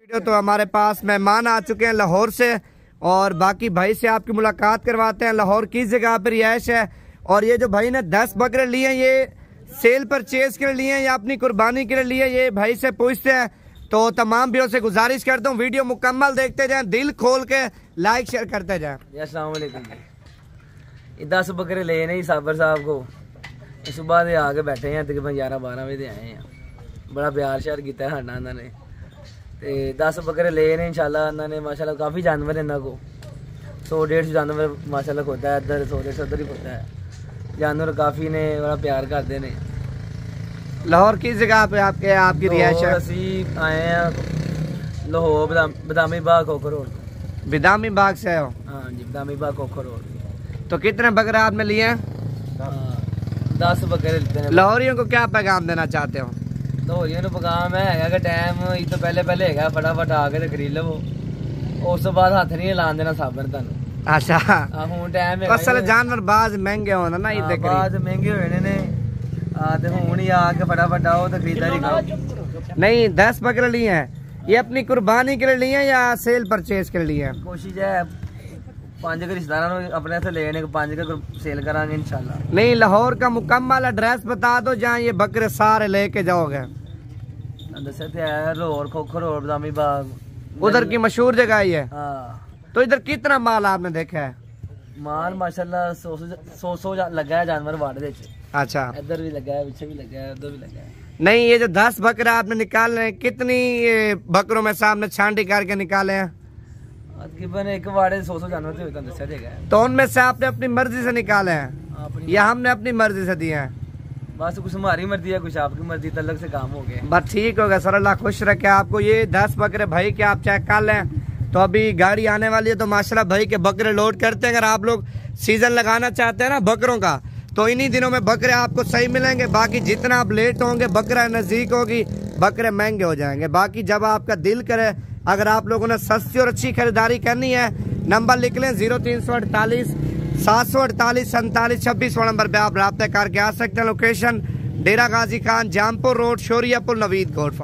Video तो हमारे पास मेहमान आ चुके हैं लाहौर से और बाकी भाई से आपकी मुलाकात करवाते हैं। लाहौर किस जगह पर रिहाइश है और ये जो भाई ने 10 बकरे लिए हैं ये सेल परचेज के लिए लिए हैं या अपनी कुर्बानी के लिए लिए, ये भाई से पूछते हैं। तो तमाम भाइयों से गुजारिश करता हूँ वीडियो मुकम्मल देखते जाएं, दिल खोल के लाइक शेयर करते जाएं। अस्सलाम वालेकुम। ये 10 बकरे ले नहीं साबर साहब को, सुबह से आके बैठे हैं तकरीबन 11-12 बजे आए हैं। बड़ा प्यार श्यार किया है उन्होंने ते 10 बकरे ले ने इंशाल्लाह। उन्होंने माशाल्लाह काफ़ी जानवर इन्हों को 100-150 जानवर माशाल्लाह खोता है, इधर 100-150 उधर ही खोता है। जानवर काफ़ी ने बड़ा प्यार करते हैं। लाहौर किस जगह पे आपकी रिहाइश है? असी आए हैं लाहौर बदामी बाग खोखर रोड। बिदामी बाग से हो? हाँ जी, बदामी बाग खोखर रोड। तो कितने बकरे आपने लिए हैं? 10 बकरे लेते हैं। लाहौरियों को क्या पैगाम देना चाहते हो? लाहौरियों को पैगाम है टाइम तो पहले है फटाफट आके खरीद लो, उस तो बाद हाथ नहीं लान देना साबर तुम। अच्छा हूँ टाइम असल जानवर बाज महंगे होना ना, बाज महंगे हुए ने हूँ ही आके फटाफट आओ तो खरीदारी करो। नहीं 10 बकरे लिए हैं, ये अपनी कुर्बानी के लिए लिए हैं या सेल परचेज के लिए हैं? कोशिश है 5 के रिश्तेदारों अपने से लेने 5 के सेल करांगे इंशाल्लाह। नहीं लाहौर का मुकम्मल एड्रेस बता दो जहाँ ये बकरे सारे लेके जाओगे। लाहौर खोखर रोड बदामी बाग, उधर की मशहूर जगह ही है। हाँ। तो इधर कितना माल आपने देखा है? माल माशाल्लाह 100 लगा है जानवर वाड़े। अच्छा, इधर भी लगा है, पीछे भी लगा है, उधर भी लगा है। नहीं ये जो 10 बकरे आपने निकाले हैं कितनी बकरों में सामने छांटी करके निकाले हैं? तकरीबन एक वाड़े 100 जानवर थे दसा जगह। तो उनमें से आपने अपनी मर्जी से निकाले हैं या हमने अपनी मर्जी से दिए हैं? बस कुछ हमारी मर्जी है, कुछ आपकी मर्जी, तलक से काम हो गया। बस ठीक होगा सर, अल्लाह खुश रखे आपको। ये 10 बकरे भाई के आप चेक कर लें। तो अभी गाड़ी आने वाली है तो माशाल्लाह भाई के बकरे लोड करते हैं। अगर आप लोग सीजन लगाना चाहते हैं ना बकरों का तो इन्हीं दिनों में बकरे आपको सही मिलेंगे। बाकी जितना आप लेट होंगे बकरा नजदीक होगी बकरे महंगे हो जाएंगे। बाकी जब आपका दिल करे, अगर आप लोगों ने सस्ती और अच्छी खरीदारी करनी है नंबर लिख लें 0348 748 47 26 नंबर पे आप रब्ता करके आ सकते हैं। लोकेशन डेरा गाजी खान, जामपुर रोड, शोरियापुर, नवीद कोट।